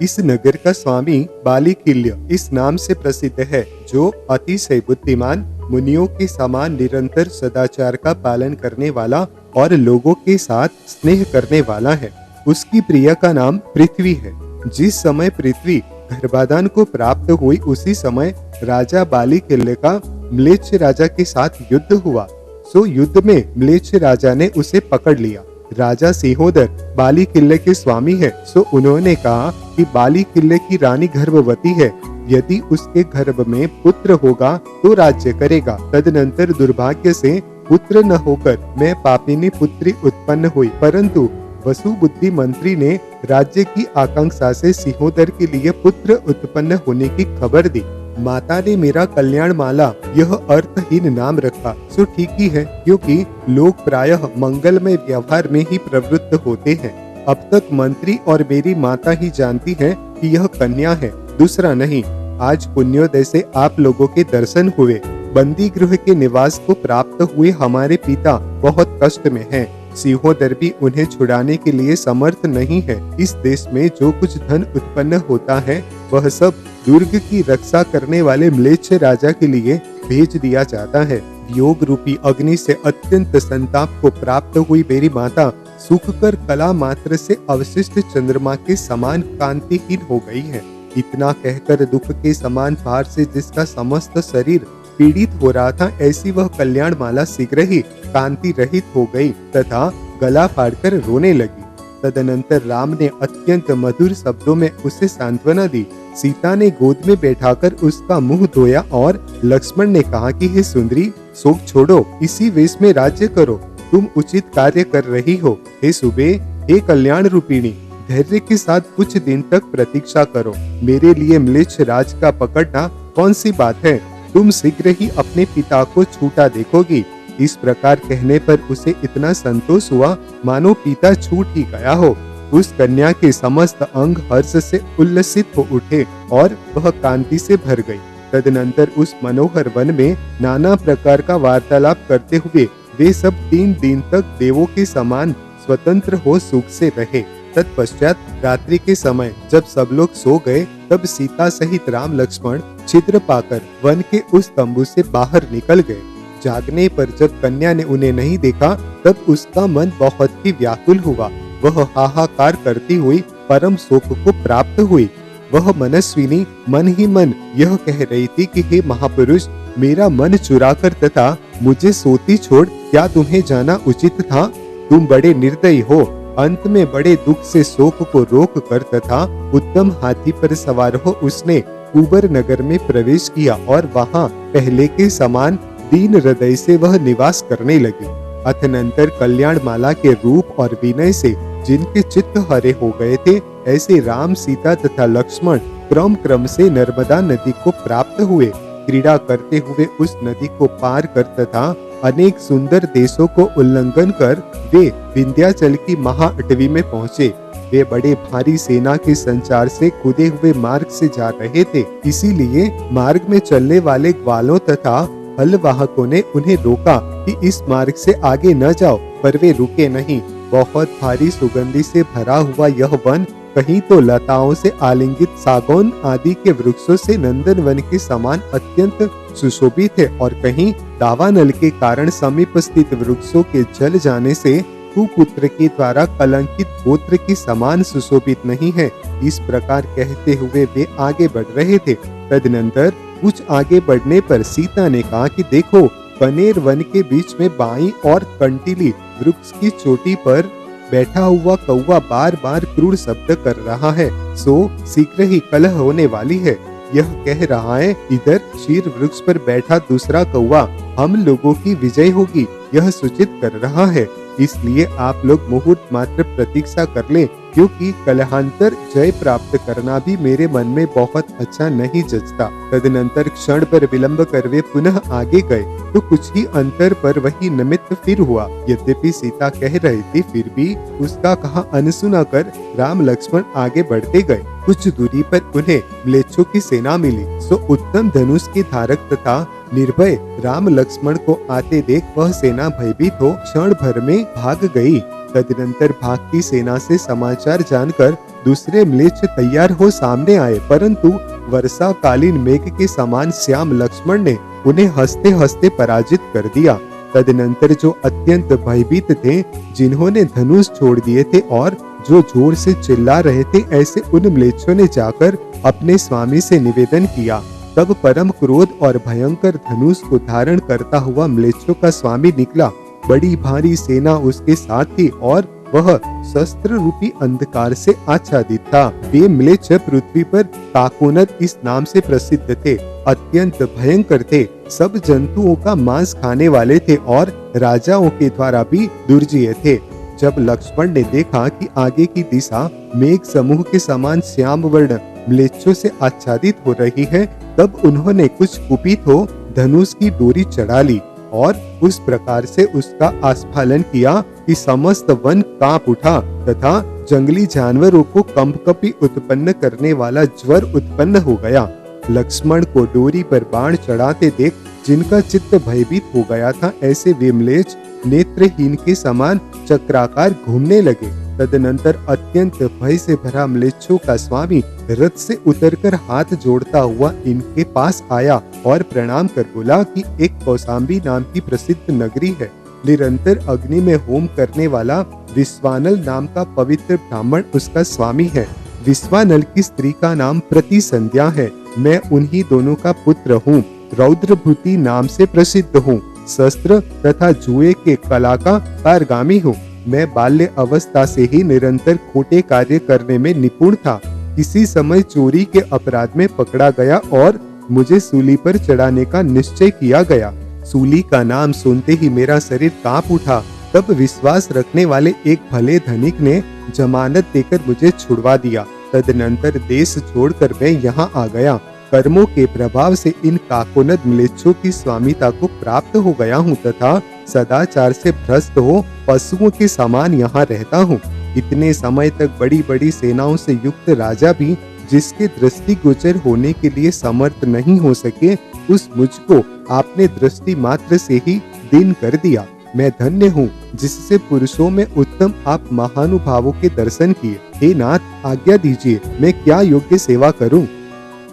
इस नगर का स्वामी बालिकिल्य इस नाम से प्रसिद्ध है, जो अतिशय बुद्धिमान, मुनियों के समान निरंतर सदाचार का पालन करने वाला और लोगों के साथ स्नेह करने वाला है। उसकी प्रिया का नाम पृथ्वी है। जिस समय पृथ्वी गर्भाधान को प्राप्त हुई, उसी समय राजा बालिकिल्य का म्लेच्छ राजा के साथ युद्ध हुआ। सो युद्ध में म्लेच्छ राजा ने उसे पकड़ लिया। राजा सिंहोदर बालिकिल्य के स्वामी है, सो उन्होंने कहा कि बालिकिल्य की रानी गर्भवती है, यदि उसके गर्भ में पुत्र होगा तो राज्य करेगा। तदनंतर दुर्भाग्य से पुत्र न होकर मैं पापिनी पुत्री उत्पन्न हुई, परंतु वसु बुद्धि मंत्री ने राज्य की आकांक्षा से सिंहोदर के लिए पुत्र उत्पन्न होने की खबर दी। माता ने मेरा कल्याण माला यह अर्थहीन नाम रखा। सो ठीक ही है, क्योंकि लोग प्रायः मंगलमय व्यवहार में ही प्रवृत्त होते हैं। अब तक मंत्री और मेरी माता ही जानती है कि यह कन्या है, दूसरा नहीं। आज पुण्योदय से आप लोगों के दर्शन हुए। बंदी गृह के निवास को प्राप्त हुए हमारे पिता बहुत कष्ट में हैं। सिंहोदर भी उन्हें छुड़ाने के लिए समर्थ नहीं है। इस देश में जो कुछ धन उत्पन्न होता है, वह सब दुर्ग की रक्षा करने वाले म्लेच्छ राजा के लिए भेज दिया जाता है। वियोग रूपी अग्नि से अत्यंत संताप को प्राप्त हुई मेरी माता सूख कर कला मात्र से अवशिष्ट चंद्रमा के समान कांतिहीन हो गई है। इतना कहकर दुख के समान भार से जिसका समस्त शरीर पीड़ित हो रहा था, ऐसी वह कल्याण माला शीघ्र ही कांति रहित हो गई तथा गला फाड़कर रोने लगी। तदनंतर राम ने अत्यंत मधुर शब्दों में उसे सांत्वना दी। सीता ने गोद में बैठाकर उसका मुंह धोया और लक्ष्मण ने कहा कि हे सुंदरी, शोक छोड़ो, इसी वेश में राज्य करो, तुम उचित कार्य कर रही हो। हे सुबे, हे कल्याण रूपिणी, धैर्य के साथ कुछ दिन तक प्रतीक्षा करो। मेरे लिए म्लेच्छ राज का पकड़ना कौन सी बात है, तुम शीघ्र ही अपने पिता को छूटा देखोगी। इस प्रकार कहने पर उसे इतना संतोष हुआ मानो पिता छूट ही गया हो। उस कन्या के समस्त अंग हर्ष से उल्लसित हो उठे और वह कांति से भर गई। तदनंतर उस मनोहर वन में नाना प्रकार का वार्तालाप करते हुए वे सब 3 दिन तक देवों के समान स्वतंत्र हो सुख से रहे। तत्पश्चात रात्रि के समय जब सब लोग सो गए, तब सीता सहित राम लक्ष्मण छिद्र पाकर वन के उस तंबू से बाहर निकल गए। जागने पर जब कन्या ने उन्हें नहीं देखा, तब उसका मन बहुत ही व्याकुल हुआ। वह हाहाकार करती हुई परम शोक को प्राप्त हुई। वह मनस्विनी मन ही मन यह कह रही थी कि हे महापुरुष, मेरा मन चुराकर तथा मुझे सोती छोड़ क्या तुम्हें जाना उचित था? तुम बड़े निर्दयी हो। अंत में बड़े दुख से शोक को रोक कर तथा उत्तम हाथी पर सवार हो उसने कुबर नगर में प्रवेश किया और वहां पहले के समान दीन हृदय से वह निवास करने लगी। अतनंतर कल्याण माला के रूप और विनय से जिनके चित्त हरे हो गए थे, ऐसे राम, सीता तथा लक्ष्मण क्रम क्रम से नर्मदा नदी को प्राप्त हुए। क्रीड़ा करते हुए उस नदी को पार कर तथा अनेक सुंदर देशों को उल्लंघन कर वे विंध्याचल की महाअटवी में पहुँचे। वे बड़े भारी सेना के संचार से खुदे हुए मार्ग से जा रहे थे, इसीलिए मार्ग में चलने वाले ग्वालों तथा हलवाहकों ने उन्हें रोका कि इस मार्ग से आगे न जाओ, पर वे रुके नहीं। बहुत भारी सुगंधि से भरा हुआ यह वन कहीं तो लताओं से आलिंगित सागौन आदि के वृक्षों से नंदन वन के समान अत्यंत सुशोभित है और कहीं दावानल के कारण समीप स्थित वृक्षों के जल जाने से कुपुत्र के द्वारा कलंकित गोत्र के समान सुशोभित नहीं है। इस प्रकार कहते हुए वे आगे बढ़ रहे थे। तदनंतर कुछ आगे बढ़ने पर सीता ने कहा कि देखो, कनेर वन के बीच में बाईं और कंटीली वृक्ष की चोटी पर बैठा हुआ कौवा बार बार क्रूर शब्द कर रहा है, सो शीघ्र ही कलह होने वाली है। यह कह रहा है, इधर शीर वृक्ष पर बैठा दूसरा कौवा हम लोगों की विजय होगी, यह सूचित कर रहा है। इसलिए आप लोग मुहूर्त मात्र प्रतीक्षा कर ले, क्योंकि कलहांतर जय प्राप्त करना भी मेरे मन में बहुत अच्छा नहीं जचता। तदनंतर क्षण पर विलंब कर वे पुनः आगे गए तो कुछ ही अंतर पर वही निमित्त फिर हुआ। यद्यपि सीता कह रही थी, फिर भी उसका कहा अनसुना कर राम लक्ष्मण आगे बढ़ते गए। कुछ दूरी पर उन्हें म्लेच्छों की सेना मिली, सो उत्तम धनुष के धारक तथा निर्भय राम लक्ष्मण को आते देख वह सेना भयभीत हो क्षण भर में भाग गई। तदनंतर भागती सेना से समाचार जानकर दूसरे म्लेच्छ तैयार हो सामने आए, परंतु वर्षाकालीन मेघ के समान श्याम लक्ष्मण ने उन्हें हंसते हंसते पराजित कर दिया। तदनंतर जो अत्यंत भयभीत थे, जिन्होंने धनुष छोड़ दिए थे और जो जोर से चिल्ला रहे थे, ऐसे उन म्लेच्छों ने जाकर अपने स्वामी से निवेदन किया। तब परम क्रोध और भयंकर धनुष को धारण करता हुआ म्लेच्छों का स्वामी निकला। बड़ी भारी सेना उसके साथ थी और वह शस्त्र रूपी अंधकार से आच्छादित था। वे म्लेच्छ पृथ्वी पर काकोनद इस नाम से प्रसिद्ध थे, अत्यंत भयंकर थे, सब जंतुओं का मांस खाने वाले थे और राजाओं के द्वारा भी दुर्जय थे। जब लक्ष्मण ने देखा कि आगे की दिशा मेघ समूह के समान श्याम वर्ण म्लेच्छों से आच्छादित हो रही है, तब उन्होंने कुछ कुपित हो धनुष की डोरी चढ़ा ली और उस प्रकार से उसका आस्फालन किया कि समस्त वन कांप उठा तथा जंगली जानवरों को कंपकपी उत्पन्न करने वाला ज्वर उत्पन्न हो गया। लक्ष्मण को डोरी पर बाण चढ़ाते देख जिनका चित्त भयभीत हो गया था, ऐसे वे म्लेच्छ नेत्रहीन के समान चक्राकार घूमने लगे। तदनंतर अत्यंत भय से भरा म्लेच्छों का स्वामी रथ से उतरकर हाथ जोड़ता हुआ इनके पास आया और प्रणाम कर बोला कि एक कौशाम्बी नाम की प्रसिद्ध नगरी है। निरंतर अग्नि में होम करने वाला विश्वानल नाम का पवित्र ब्राह्मण उसका स्वामी है। विश्वानल की स्त्री का नाम प्रतिसंध्या है। मैं उन्हीं दोनों का पुत्र हूँ। रौद्रभूति नाम से प्रसिद्ध हूँ। शस्त्र तथा जुए के कला का पारगामी हूँ। मैं बाल्य अवस्था से ही निरंतर खोटे कार्य करने में निपुण था। किसी समय चोरी के अपराध में पकड़ा गया और मुझे सूली पर चढ़ाने का निश्चय किया गया। सूली का नाम सुनते ही मेरा शरीर कांप उठा। तब विश्वास रखने वाले एक भले धनिक ने जमानत देकर मुझे छुड़वा दिया। तदनंतर देश छोड़कर मैं यहाँ आ गया। कर्मों के प्रभाव से इन काकोनद म्लेच्छों की स्वामिता को प्राप्त हो गया हूँ तथा सदाचार से भ्रष्ट हो पशुओं के समान यहाँ रहता हूँ। इतने समय तक बड़ी बड़ी सेनाओं से युक्त राजा भी जिसके दृष्टिगोचर होने के लिए समर्थ नहीं हो सके, उस मुझको आपने दृष्टि मात्र से ही दीन कर दिया। मैं धन्य हूँ जिससे पुरुषों में उत्तम आप महानुभावों के दर्शन किए। हे नाथ, आज्ञा दीजिए, मैं क्या योग्य सेवा करूँ?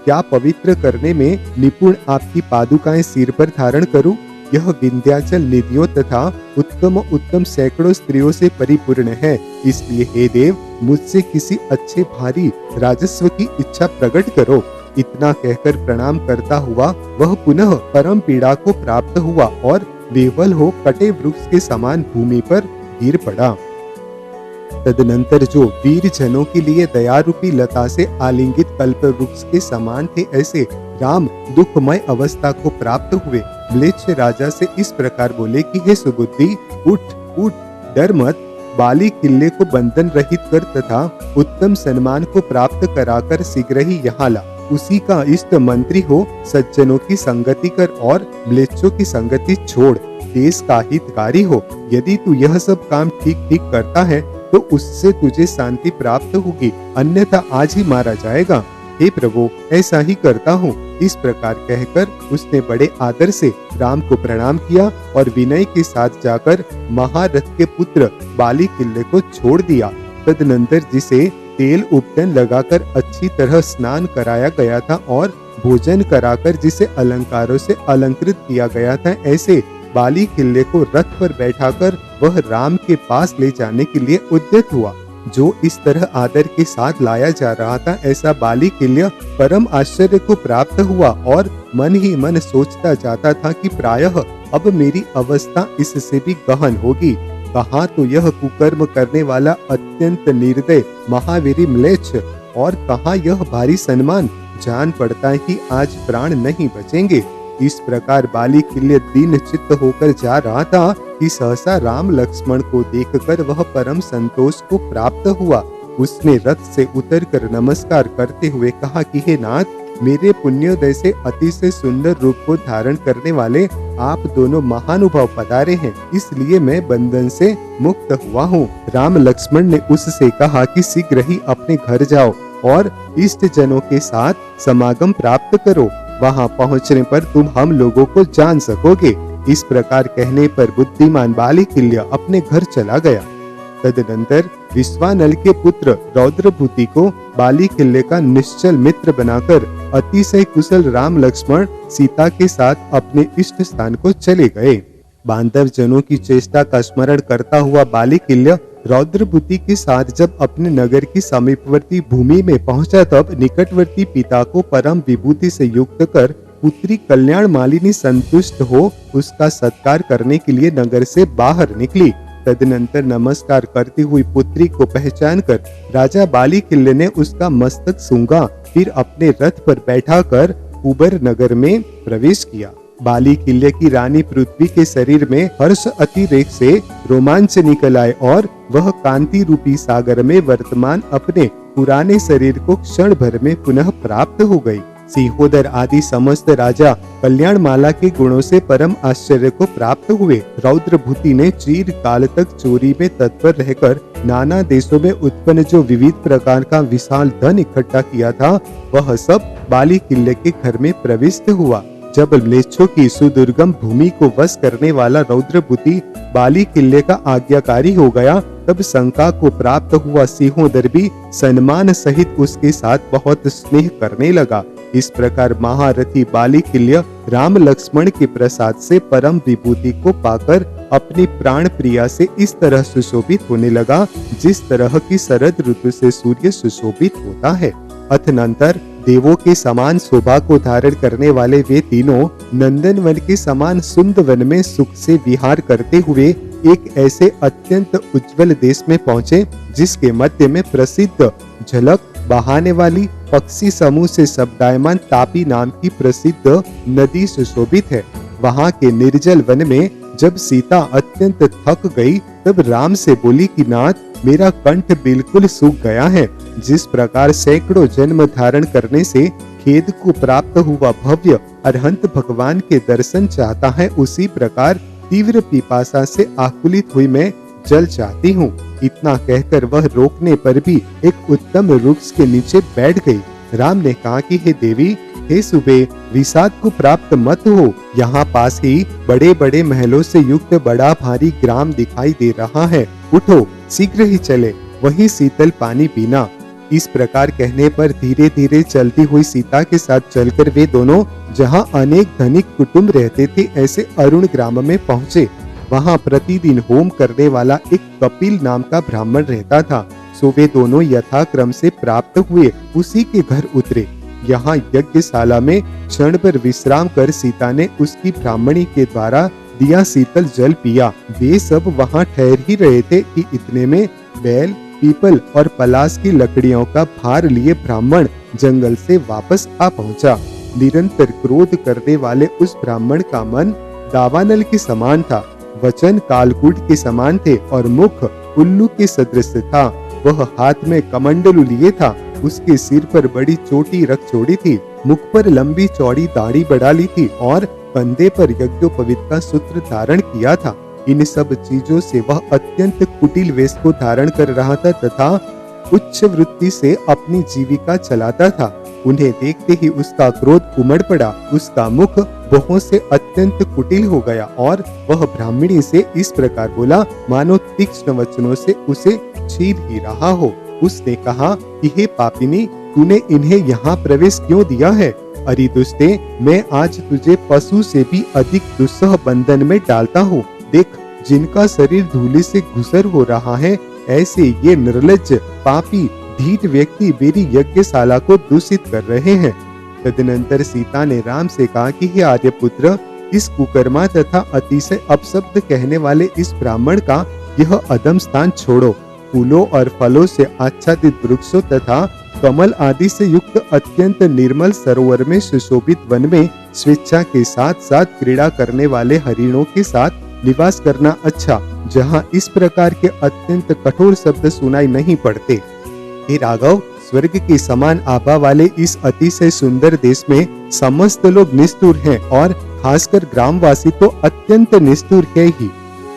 क्या पवित्र करने में निपुण आपकी पादुकाएं सिर पर धारण करूं? यह विंध्याचल निधियों तथा उत्तम उत्तम सैकड़ों स्त्रियों से परिपूर्ण है। इसलिए हे देव, मुझसे किसी अच्छे भारी राजस्व की इच्छा प्रकट करो। इतना कहकर प्रणाम करता हुआ वह पुनः परम पीड़ा को प्राप्त हुआ और विह्वल हो कटे वृक्ष के समान भूमि पर गिर पड़ा। तदनंतर जो वीर जनों के लिए दया रूपी लता से आलिंगित कल्प वृक्ष के समान थे, ऐसे राम दुखमय अवस्था को प्राप्त हुए। म्लेच्छ राजा से इस प्रकार बोले कि हे सुबुद्धि, उठ उठ, डर मत। बाली किले को बंधन रहित कर तथा उत्तम सम्मान को प्राप्त कराकर शीघ्र ही यहाँ ला। उसी का इष्ट मंत्री हो, सज्जनों की संगति कर और म्लेच्छों की संगति छोड़, देश का हितकारी हो। यदि तू यह सब काम ठीक ठीक करता है तो उससे तुझे शांति प्राप्त होगी, अन्यथा आज ही मारा जाएगा। हे प्रभु, ऐसा ही करता हूँ। इस प्रकार कहकर उसने बड़े आदर से राम को प्रणाम किया और विनय के साथ जाकर महारथ के पुत्र बाली किले को छोड़ दिया। तदनंतर जिसे तेल उपटन लगाकर अच्छी तरह स्नान कराया गया था और भोजन कराकर जिसे अलंकारों से अलंकृत किया गया था, ऐसे बाली किले को रथ पर बैठाकर वह राम के पास ले जाने के लिए उद्यत हुआ। जो इस तरह आदर के साथ लाया जा रहा था, ऐसा बाली किल्य परम आश्चर्य को प्राप्त हुआ और मन ही मन सोचता जाता था कि प्रायः अब मेरी अवस्था इससे भी गहन होगी। कहाँ तो यह कुकर्म करने वाला अत्यंत निर्दय महावीरी म्लेच्छ और कहाँ यह भारी सम्मान। जान पड़ता है कि आज प्राण नहीं बचेंगे। इस प्रकार बाली किल्य दीन चित्त होकर जा रहा था कि सहसा राम लक्ष्मण को देखकर वह परम संतोष को प्राप्त हुआ। उसने रथ से उतरकर नमस्कार करते हुए कहा कि हे नाथ, मेरे पुण्योदय से अतिशय सुंदर रूप को धारण करने वाले आप दोनों महानुभाव पधारे हैं, इसलिए मैं बंधन से मुक्त हुआ हूँ। राम लक्ष्मण ने उससे कहा कि शीघ्र ही अपने घर जाओ और इष्ट जनों के साथ समागम प्राप्त करो। वहाँ पहुँचने पर तुम हम लोगों को जान सकोगे। इस प्रकार कहने पर बुद्धिमान बाली किल्य अपने घर चला गया। तदनंतर विश्वानल के पुत्र रौद्रभूति को बाली किले का निश्चल मित्र बनाकर अतिशय कुशल राम लक्ष्मण सीता के साथ अपने इष्ट स्थान को चले गए। बांधव जनों की चेष्टा का स्मरण करता हुआ बाली किल्य रौद्रभूति के साथ जब अपने नगर की समीपवर्ती भूमि में पहुंचा, तब निकटवर्ती पिता को परम विभूति से युक्त कर पुत्री कल्याण मालिनी संतुष्ट हो उसका सत्कार करने के लिए नगर से बाहर निकली। तदनंतर नमस्कार करती हुई पुत्री को पहचान कर राजा बाली किल्ले ने उसका मस्तक सूंघा, फिर अपने रथ पर बैठाकर उबर नगर में प्रवेश किया। बाली किले की रानी पृथ्वी के शरीर में हर्ष अतिरेक से रोमांच निकल आए और वह कांति रूपी सागर में वर्तमान अपने पुराने शरीर को क्षण भर में पुनः प्राप्त हो गई। सिंहोदर आदि समस्त राजा कल्याणमाला के गुणों से परम आश्चर्य को प्राप्त हुए। रौद्रभूति ने चिर काल तक चोरी में तत्पर रहकर नाना देशों में उत्पन्न जो विविध प्रकार का विशाल धन इकट्ठा किया था, वह सब बाली किले के घर में प्रविष्ट हुआ। जब म्लेच्छों की सुदुर्गम भूमि को वश करने वाला रौद्रभूति बाली किले का आज्ञाकारी हो गया, तब शंका को प्राप्त हुआ सिंहोदर भी सम्मान सहित उसके साथ बहुत स्नेह करने लगा। इस प्रकार महारथी बाली किल्य राम लक्ष्मण के प्रसाद से परम विभूति को पाकर अपनी प्राण प्रिया से इस तरह सुशोभित होने लगा, जिस तरह की शरद ऋतु से सूर्य सुशोभित होता है। अथनंतर देवों के समान शोभा को धारण करने वाले वे तीनों नंदन वन के समान सुंद वन में सुख से विहार करते हुए एक ऐसे अत्यंत उज्जवल देश में पहुँचे, जिसके मध्य में प्रसिद्ध झलक बहाने वाली पक्षी समूह से शब्दायमान तापी नाम की प्रसिद्ध नदी सुशोभित है। वहाँ के निर्जल वन में जब सीता अत्यंत थक गई, तब राम से बोली कि नाथ, मेरा कंठ बिल्कुल सूख गया है। जिस प्रकार सैकड़ों जन्म धारण करने से खेद को प्राप्त हुआ भव्य अरहंत भगवान के दर्शन चाहता है, उसी प्रकार तीव्र पिपासा से आकुलित हुई मैं जल चाहती हूँ। इतना कहकर वह रोकने पर भी एक उत्तम वृक्ष के नीचे बैठ गई। राम ने कहा कि हे देवी, हे सुबे, विषाद को प्राप्त मत हो। यहाँ पास ही बड़े बड़े महलों से युक्त बड़ा भारी ग्राम दिखाई दे रहा है। उठो, शीघ्र ही चले, वहीं शीतल पानी पीना। इस प्रकार कहने पर धीरे धीरे चलती हुई सीता के साथ चलकर वे दोनों जहाँ अनेक धनिक कुटुंब रहते थे, ऐसे अरुण ग्राम में पहुँचे। वहाँ प्रतिदिन होम करने वाला एक कपिल नाम का ब्राह्मण रहता था। सो वे दोनों यथाक्रम से प्राप्त हुए उसी के घर उतरे। यहाँ यज्ञशाला में क्षण पर विश्राम कर सीता ने उसकी ब्राह्मणी के द्वारा दिया शीतल जल पिया। वे सब वहाँ ठहर ही रहे थे कि इतने में बैल, पीपल और पलाश की लकड़ियों का भार लिए ब्राह्मण जंगल से वापस आ पहुँचा। निरंतर क्रोध करने वाले उस ब्राह्मण का मन दावानल के समान था, वचन कालकूट के समान थे और मुख उल्लू के सदृश था। वह हाथ में कमंडलू लिए था, उसके सिर पर बड़ी चोटी रख छोड़ी थी, मुख पर लंबी चौड़ी दाढ़ी बढ़ा ली थी और कंधे पर यज्ञोपवीत का सूत्र धारण किया था। इन सब चीजों से वह अत्यंत कुटिल वेश को धारण कर रहा था तथा उच्च वृत्ति से अपनी जीविका चलाता था। उन्हें देखते ही उसका क्रोध उमड़ पड़ा, उसका मुख भौहों से अत्यंत कुटिल हो गया और वह ब्राह्मणी से इस प्रकार बोला मानो तीक्ष्ण वचनों से उसे छीन ही रहा हो। उसने कहा कि हे पापिनी, तूने इन्हें यहाँ प्रवेश क्यों दिया है? अरे दुष्टे, मैं आज तुझे पशु से भी अधिक दुस्सह बंधन में डालता हूँ। देख, जिनका शरीर धूलि से घुसर हो रहा है, ऐसे ये निर्लज्ज पापी ढीठ व्यक्ति मेरी यज्ञशाला को दूषित कर रहे हैं। तदनंतर सीता ने राम से कहा कि हे आर्यपुत्र, इस कुकर्मा तथा अतिशय अपशब्द कहने वाले इस ब्राह्मण का यह अधम स्थान छोड़ो। फूलों और फलों से आच्छादित वृक्षों तथा कमल आदि से युक्त अत्यंत निर्मल सरोवर में सुशोभित वन में स्वेच्छा के साथ साथ क्रीड़ा करने वाले हरिणों के साथ निवास करना अच्छा, जहाँ इस प्रकार के अत्यंत कठोर शब्द सुनाई नहीं पड़ते। हे राघव, स्वर्ग के समान आभा वाले इस अतिशय सुंदर देश में समस्त लोग निष्ठुर हैं और खासकर ग्रामवासी तो अत्यंत निष्ठुर है ही।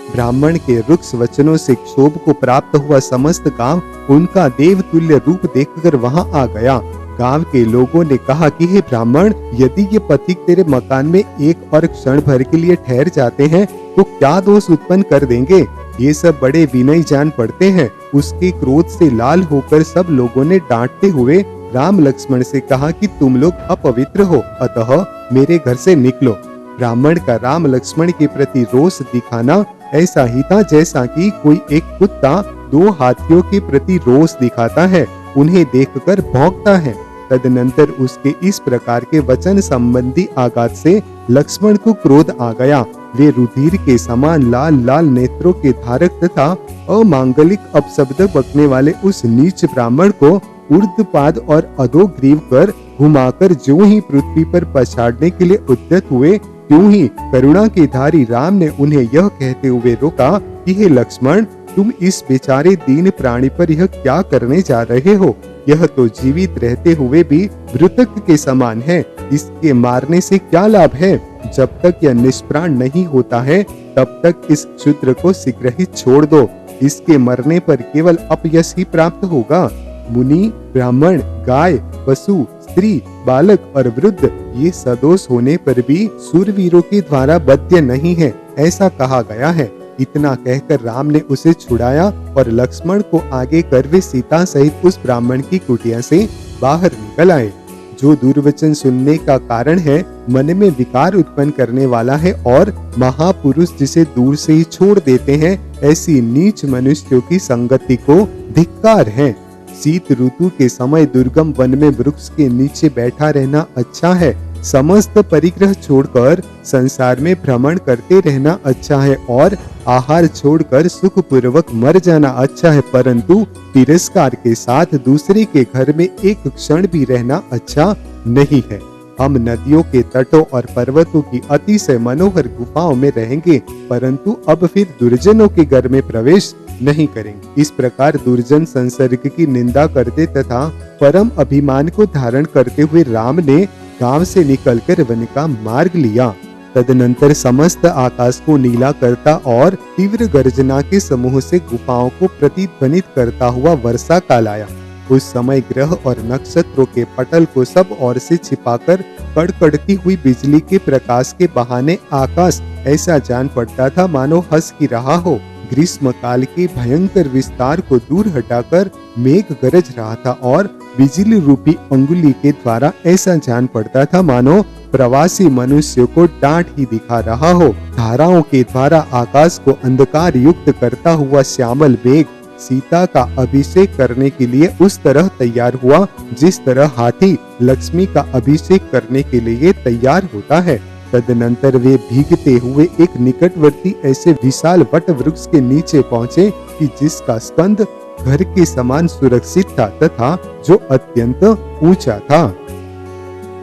ब्राह्मण के रुक्ष वचनों से क्षोभ को प्राप्त हुआ समस्त गांव उनका देवतुल्य रूप देखकर वहां आ गया। गांव के लोगों ने कहा कि हे ब्राह्मण, यदि ये पथिक तेरे मकान में एक और क्षण भर के लिए ठहर जाते हैं तो क्या दोष उत्पन्न कर देंगे? ये सब बड़े विनयी जान पड़ते हैं। उसके क्रोध से लाल होकर सब लोगों ने डांटते हुए राम लक्ष्मण से कहा कि तुम लोग अपवित्र हो, अतः मेरे घर से निकलो। ब्राह्मण का राम लक्ष्मण के प्रति रोष दिखाना ऐसा ही था जैसा कि कोई एक कुत्ता दो हाथियों के प्रति रोष दिखाता है, उन्हें देखकर भौंकता है। तदनंतर उसके इस प्रकार के वचन संबंधी आघात से लक्ष्मण को क्रोध आ गया। वे रुधिर के समान लाल लाल नेत्रों के धारक तथा अमांगलिक अपशब्द बकने वाले उस नीच ब्राह्मण को ऊर्ध्वपाद और अधोग्रीव कर घुमाकर जो ही पृथ्वी पर पछाड़ने के लिए उद्यत हुए, त्यों ही करुणा के धारी राम ने उन्हें यह कहते हुए रोका कि हे लक्ष्मण, तुम इस बेचारे दीन प्राणी पर यह क्या करने जा रहे हो? यह तो जीवित रहते हुए भी मृतक के समान है, इसके मारने से क्या लाभ है? जब तक यह निष्प्राण नहीं होता है तब तक इस क्षुद्र को शीघ्र ही छोड़ दो, इसके मरने पर केवल अपयश ही प्राप्त होगा। मुनि, ब्राह्मण, गाय, पशु, स्त्री, बालक और वृद्ध ये सदोष होने पर भी सूरवीरों के द्वारा वध्य नहीं है, ऐसा कहा गया है। इतना कहकर राम ने उसे छुड़ाया और लक्ष्मण को आगे कर वे सीता सहित उस ब्राह्मण की कुटिया से बाहर निकल आए। जो दुर्वचन सुनने का कारण है, मन में विकार उत्पन्न करने वाला है और महापुरुष जिसे दूर से ही छोड़ देते हैं, ऐसी नीच मनुष्यों की संगति को धिक्कार है। शीत ऋतु के समय दुर्गम वन में वृक्ष के नीचे बैठा रहना अच्छा है। समस्त परिग्रह छोड़कर संसार में भ्रमण करते रहना अच्छा है और आहार छोड़कर सुख पूर्वक मर जाना अच्छा है, परंतु तिरस्कार के साथ दूसरे के घर में एक क्षण भी रहना अच्छा नहीं है। हम नदियों के तटों और पर्वतों की अतिशय मनोहर गुफाओं में रहेंगे, परंतु अब फिर दुर्जनों के घर में प्रवेश नहीं करेंगे। इस प्रकार दुर्जन संसर्ग की निंदा करते तथा परम अभिमान को धारण करते हुए राम ने गांव से निकलकर वन का मार्ग लिया। तदनंतर समस्त आकाश को नीला करता और तीव्र गर्जना के समूह से गुफाओं को प्रतिध्वनित करता हुआ वर्षा काल आया। उस समय ग्रह और नक्षत्रों के पटल को सब ओर से छिपाकर कड़कड़ती हुई बिजली के प्रकाश के बहाने आकाश ऐसा जान पड़ता था मानो हंस की रहा हो। ग्रीष्म काल के भयंकर विस्तार को दूर हटाकर मेघ गरज रहा था और बिजली रूपी अंगुली के द्वारा ऐसा जान पड़ता था मानो प्रवासी मनुष्यों को डांट ही दिखा रहा हो। धाराओं के द्वारा आकाश को अंधकार युक्त करता हुआ श्यामल मेघ सीता का अभिषेक करने के लिए उस तरह तैयार हुआ जिस तरह हाथी लक्ष्मी का अभिषेक करने के लिए तैयार होता है। तदनंतर वे भीगते हुए एक निकटवर्ती ऐसे विशाल वट वृक्ष के नीचे पहुँचे कि जिसका स्कंद घर के समान सुरक्षित था तथा जो अत्यंत ऊंचा था।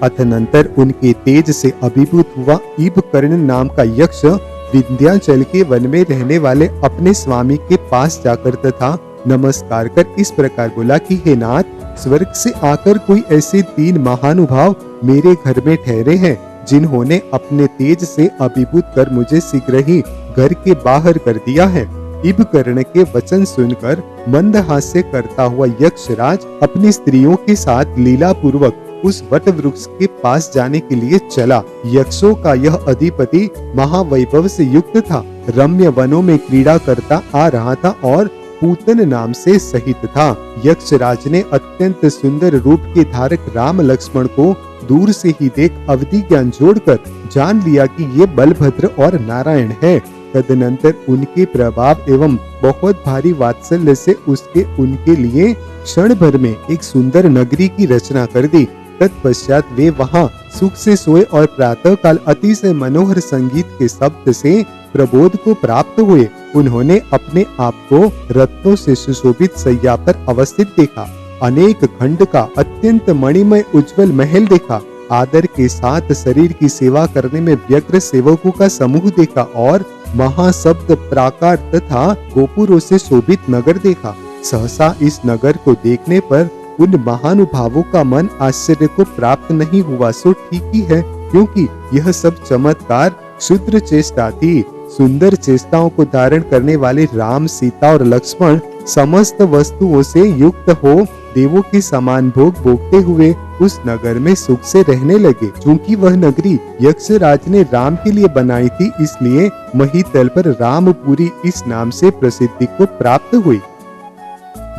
अतनंतर उनके तेज से अभिभूत हुआ ईबकर्ण नाम का यक्ष विंध्याचल के वन में रहने वाले अपने स्वामी के पास जाकर तथा नमस्कार कर इस प्रकार बोला कि हे नाथ, स्वर्ग से आकर कोई ऐसे 3 महानुभाव मेरे घर में ठहरे हैं जिन्होंने अपने तेज से अभिभूत कर मुझे शीघ्र ही घर के बाहर कर दिया है। इबकर्ण के वचन सुनकर मंद हास्य करता हुआ यक्षराज अपनी स्त्रियों के साथ लीला पूर्वक उस वट वृक्ष के पास जाने के लिए चला। यक्षों का यह अधिपति महावैभव से युक्त था, रम्य वनों में क्रीड़ा करता आ रहा था और पूतन नाम से सहित था। यक्षराज ने अत्यंत सुंदर रूप के धारक राम लक्ष्मण को दूर से ही देख अवधि ज्ञान जोड़कर जान लिया कि ये बलभद्र और नारायण है। तदनंतर उनके प्रभाव एवं बहुत भारी वात्सल्य से उसके उनके लिए क्षण भर में एक सुंदर नगरी की रचना कर दी। तत्पश्चात वे वहां सुख से सोए और प्रातः काल अतिशय मनोहर संगीत के शब्द से प्रबोध को प्राप्त हुए। उन्होंने अपने आप को रत्नों से सुशोभित शैया पर अवस्थित देखा। अनेक खंड का अत्यंत मणिमय उज्जवल महल देखा। आदर के साथ शरीर की सेवा करने में व्यग्र सेवकों का समूह देखा और महाशब्द प्राकार तथा गोपुरों से शोभित नगर देखा। सहसा इस नगर को देखने पर उन महानुभावों का मन आश्चर्य को प्राप्त नहीं हुआ, सो ठीक ही है, क्योंकि यह सब चमत्कार क्षुद्र चेष्टा थी। सुंदर चेष्टाओं को धारण करने वाले राम, सीता और लक्ष्मण समस्त वस्तुओं से युक्त हो देवों के समान भोग भोगते हुए उस नगर में सुख से रहने लगे। चूंकि वह नगरी यक्षराज ने राम के लिए बनाई थी, इसलिए महीतल पर रामपुरी इस नाम से प्रसिद्धि को प्राप्त हुई।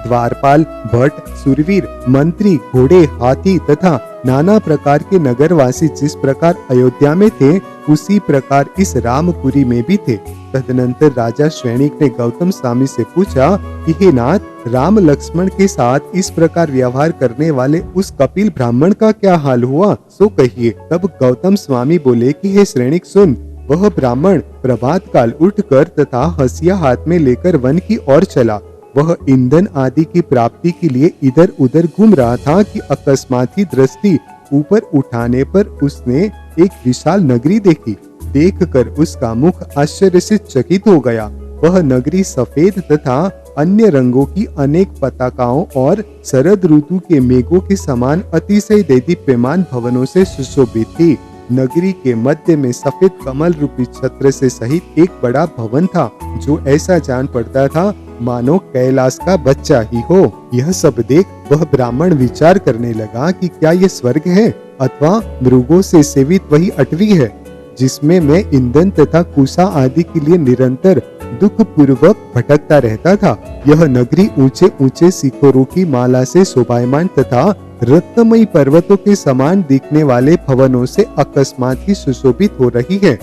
द्वारपाल, भट्ट, सुरवीर, मंत्री, घोड़े, हाथी तथा नाना प्रकार के नगरवासी जिस प्रकार अयोध्या में थे, उसी प्रकार इस रामपुरी में भी थे। तदनंतर राजा श्रेणिक ने गौतम स्वामी से पूछा कि हे नाथ, राम लक्ष्मण के साथ इस प्रकार व्यवहार करने वाले उस कपिल ब्राह्मण का क्या हाल हुआ, सो कहिए। तब गौतम स्वामी बोले कि हे श्रेणिक सुन, वह ब्राह्मण प्रभात काल उठकर तथा हंसिया हाथ में लेकर वन की ओर चला। वह ईंधन आदि की प्राप्ति के लिए इधर उधर घूम रहा था कि अकस्मात ही दृष्टि ऊपर उठाने पर उसने एक विशाल नगरी देखी। देखकर उसका मुख आश्चर्य से चकित हो गया। वह नगरी सफेद तथा अन्य रंगों की अनेक पताकाओं और शरद ऋतु के मेघों के समान अतिशय दैदीप्यमान भवनों से सुशोभित थी। नगरी के मध्य में सफेद कमल रूपी छत्र से सहित एक बड़ा भवन था, जो ऐसा जान पड़ता था मानो कैलाश का बच्चा ही हो। यह सब देख वह ब्राह्मण विचार करने लगा कि क्या यह स्वर्ग है अथवा मृगों से सेवित वही अटवी है, जिसमें मैं ईंधन तथा कुशा आदि के लिए निरंतर दुख पूर्वक भटकता रहता था। यह नगरी ऊंचे ऊंचे शिखरों की माला से शोभायमान तथा रत्नमयी पर्वतों के समान दिखने वाले भवनों से अकस्मात ही सुशोभित हो रही है।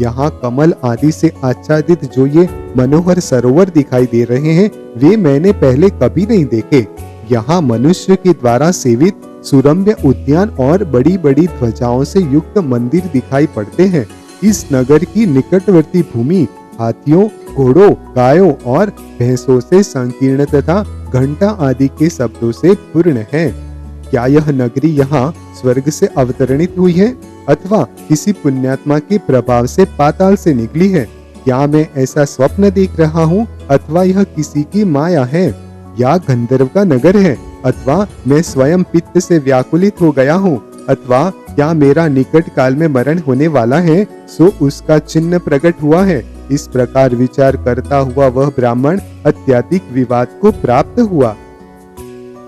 यहाँ कमल आदि से आच्छादित जो ये मनोहर सरोवर दिखाई दे रहे हैं, वे मैंने पहले कभी नहीं देखे। यहाँ मनुष्य के द्वारा सेवित सुरम्य उद्यान और बड़ी बड़ी ध्वजाओं से युक्त मंदिर दिखाई पड़ते हैं। इस नगर की निकटवर्ती भूमि हाथियों, घोड़ों, गायों और भैंसों से संकीर्ण तथा घंटा आदि के शब्दों से पूर्ण है। क्या यह नगरी यहाँ स्वर्ग से अवतरणित हुई है अथवा किसी पुण्यात्मा के प्रभाव से पाताल से निकली है? क्या मैं ऐसा स्वप्न देख रहा हूँ अथवा यह किसी की माया है, या गंधर्व का नगर है, अथवा मैं स्वयं पित्त से व्याकुलित हो गया हूँ, अथवा क्या मेरा निकट काल में मरण होने वाला है, सो उसका चिन्ह प्रकट हुआ है। इस प्रकार विचार करता हुआ वह ब्राह्मण अत्यधिक विवाद को प्राप्त हुआ।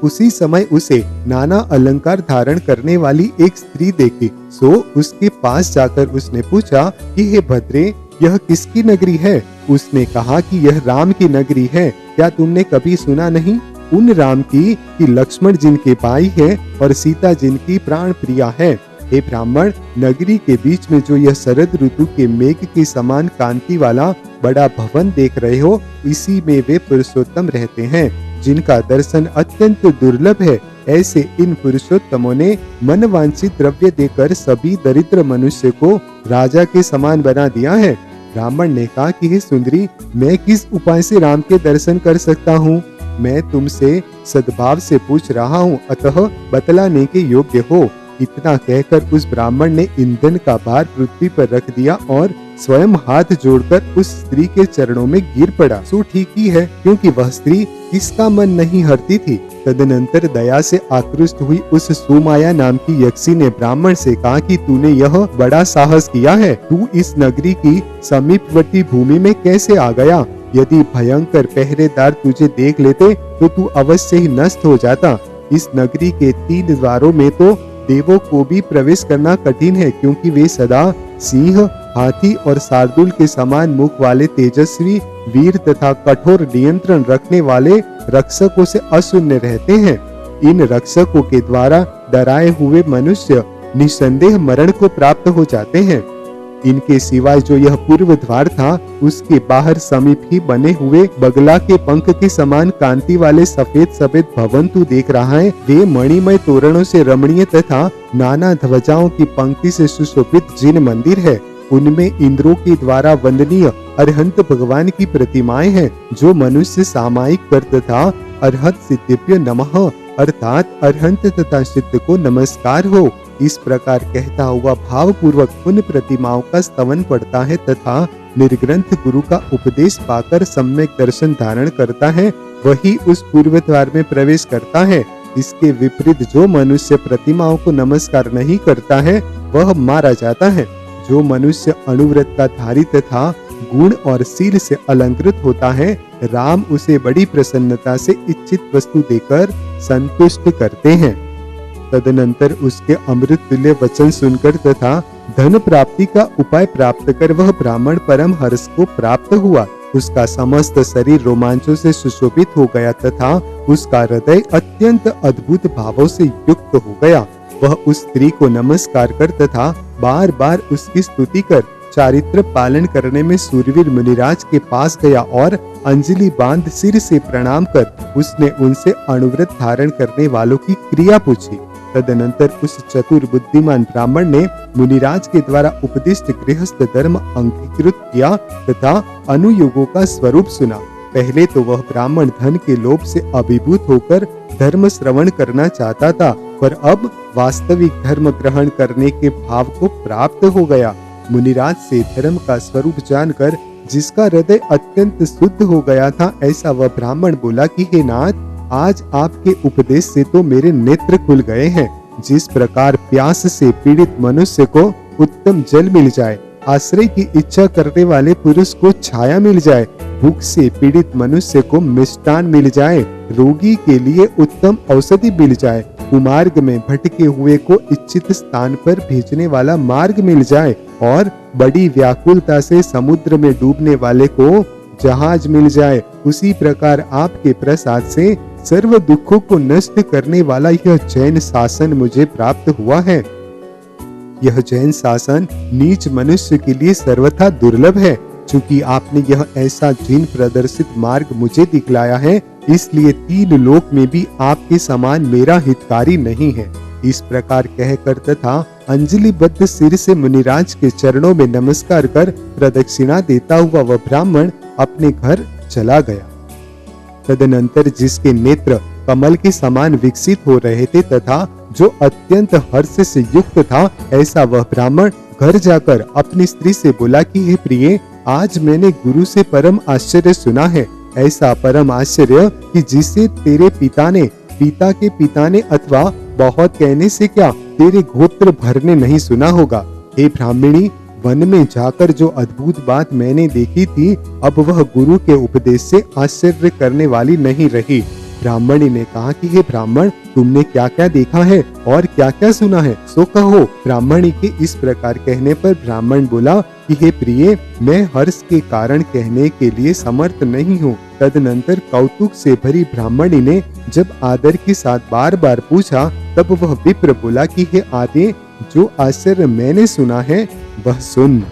उसी समय उसे नाना अलंकार धारण करने वाली एक स्त्री देखी। सो उसके पास जाकर उसने पूछा कि हे भद्रे, यह किसकी नगरी है? उसने कहा कि यह राम की नगरी है। क्या तुमने कभी सुना नहीं उन राम की कि लक्ष्मण जिनके भाई है और सीता जिनकी प्राण प्रिया है? हे ब्राह्मण, नगरी के बीच में जो यह शरद ऋतु के मेघ के समान कांति वाला बड़ा भवन देख रहे हो, इसी में वे पुरुषोत्तम रहते हैं, जिनका दर्शन अत्यंत दुर्लभ है। ऐसे इन पुरुषोत्तमों ने मनवांछित द्रव्य देकर सभी दरिद्र मनुष्य को राजा के समान बना दिया है। ब्राह्मण ने कहा कि हे सुंदरी, मैं किस उपाय से राम के दर्शन कर सकता हूँ? मैं तुमसे सद्भाव से पूछ रहा हूँ, अतः बतलाने के योग्य हो। इतना कहकर उस ब्राह्मण ने ईंधन का भार पृथ्वी पर रख दिया और स्वयं हाथ जोड़कर उस स्त्री के चरणों में गिर पड़ा। सो ठीक ही है, क्योंकि वह स्त्री किसका मन नहीं हरती थी। तदनंतर दया से आकृष्ट हुई उस सुमाया नाम की यक्षी ने ब्राह्मण से कहा कि तूने यह बड़ा साहस किया है। तू इस नगरी की समीपवर्ती भूमि में कैसे आ गया? यदि भयंकर पहरेदार तुझे देख लेते तो तू अवश्य ही नष्ट हो जाता। इस नगरी के 3 द्वारों में तो देवों को भी प्रवेश करना कठिन है, क्योंकि वे सदा सिंह, हाथी और शार्दूल के समान मुख वाले तेजस्वी वीर तथा कठोर नियंत्रण रखने वाले रक्षकों से अशून्य रहते हैं। इन रक्षकों के द्वारा डराए हुए मनुष्य निसंदेह मरण को प्राप्त हो जाते हैं। इनके सिवाय जो यह पूर्व द्वार था, उसके बाहर समीप ही बने हुए बगला के पंख के समान कांति वाले सफेद सफेद भवन तू देख रहा है, वे मणिमय तोरणों से रमणीय तथा नाना ध्वजाओं की पंक्ति से सुशोभित जिन मंदिर है, उनमें इंद्रों के द्वारा वंदनीय अरहंत भगवान की प्रतिमाएं हैं, जो मनुष्य सामायिक कर तथा अरहत सिद्धिभ्यो नमः अर्थात अरहंत तथा सिद्ध को नमस्कार हो। इस प्रकार कहता हुआ भाव पूर्वक उन प्रतिमाओं का स्तवन पढ़ता है तथा निर्ग्रंथ गुरु का उपदेश पाकर सम्यक दर्शन धारण करता है, वही उस पूर्व द्वार में प्रवेश करता है। इसके विपरीत जो मनुष्य प्रतिमाओं को नमस्कार नहीं करता है, वह मारा जाता है। जो मनुष्य अनुव्रत का धारी तथा गुण और शील से अलंकृत होता है, राम उसे बड़ी प्रसन्नता से इच्छित वस्तु देकर संतुष्ट करते हैं। तदनंतर उसके अमृत तुल्य वचन सुनकर तथा धन प्राप्ति का उपाय प्राप्त कर वह ब्राह्मण परम हर्ष को प्राप्त हुआ। उसका समस्त शरीर रोमांचों से सुशोभित हो गया तथा उसका हृदय अत्यंत अद्भुत भावों से युक्त हो गया। वह उस स्त्री को नमस्कार कर तथा बार बार उसकी स्तुति कर चारित्र पालन करने में सूरवीर मुनिराज के पास गया और अंजलि बांध सिर से प्रणाम कर उसने उनसे अणुव्रत धारण करने वालों की क्रिया पूछी। तदनंतर उस चतुर बुद्धिमान ब्राह्मण ने मुनिराज के द्वारा उपदिष्ट गृहस्थ धर्म अंगीकृत किया तथा अनुयोगों का स्वरूप सुना। पहले तो वह ब्राह्मण धन के लोभ से अभिभूत होकर धर्म श्रवण करना चाहता था, पर अब वास्तविक धर्म ग्रहण करने के भाव को प्राप्त हो गया। मुनिराज से धर्म का स्वरूप जानकर जिसका हृदय अत्यंत शुद्ध हो गया था, ऐसा वह ब्राह्मण बोला कि हे नाथ, आज आपके उपदेश से तो मेरे नेत्र खुल गए हैं। जिस प्रकार प्यास से पीड़ित मनुष्य को उत्तम जल मिल जाए, आश्रय की इच्छा करने वाले पुरुष को छाया मिल जाए, भूख से पीड़ित मनुष्य को मिष्टान मिल जाए, रोगी के लिए उत्तम औषधि मिल जाए, कुमार्ग में भटके हुए को इच्छित स्थान पर भेजने वाला मार्ग मिल जाए और बड़ी व्याकुलता से समुद्र में डूबने वाले को जहाज मिल जाए, उसी प्रकार आपके प्रसाद से सर्व दुखों को नष्ट करने वाला यह जैन शासन मुझे प्राप्त हुआ है। यह जैन शासन नीच मनुष्य के लिए सर्वथा दुर्लभ है। चूंकि आपने यह ऐसा जिन प्रदर्शित मार्ग मुझे दिखलाया है, इसलिए तीन लोक में भी आपके समान मेरा हितकारी नहीं है। इस प्रकार कहकर तथा अंजलिबद्ध सिर से मुनिराज के चरणों में नमस्कार कर प्रदक्षिणा देता हुआ वह ब्राह्मण अपने घर चला गया। तदनंतर जिसके नेत्र कमल के समान विकसित हो रहे थे तथा जो अत्यंत हर्ष से युक्त था, ऐसा वह ब्राह्मण घर जाकर अपनी स्त्री से बोला कि हे प्रिय, आज मैंने गुरु से परम आश्चर्य सुना है। ऐसा परम आश्चर्य कि जिसे तेरे पिता के पिता ने अथवा बहुत कहने से क्या तेरे गोत्र भर ने नहीं सुना होगा। हे ब्राह्मणी, वन में जाकर जो अद्भुत बात मैंने देखी थी, अब वह गुरु के उपदेश से आश्चर्य करने वाली नहीं रही। ब्राह्मणी ने कहा कि हे ब्राह्मण, तुमने क्या क्या देखा है और क्या क्या सुना है, सो कहो। ब्राह्मणी के इस प्रकार कहने पर ब्राह्मण बोला कि हे प्रिय, मैं हर्ष के कारण कहने के लिए समर्थ नहीं हूँ। तदनंतर कौतुक से भरी ब्राह्मणी ने जब आदर के साथ बार बार पूछा, तब वह विप्र बोला कि हे आर्य, जो आश्चर्य मैंने सुना है वह सुन।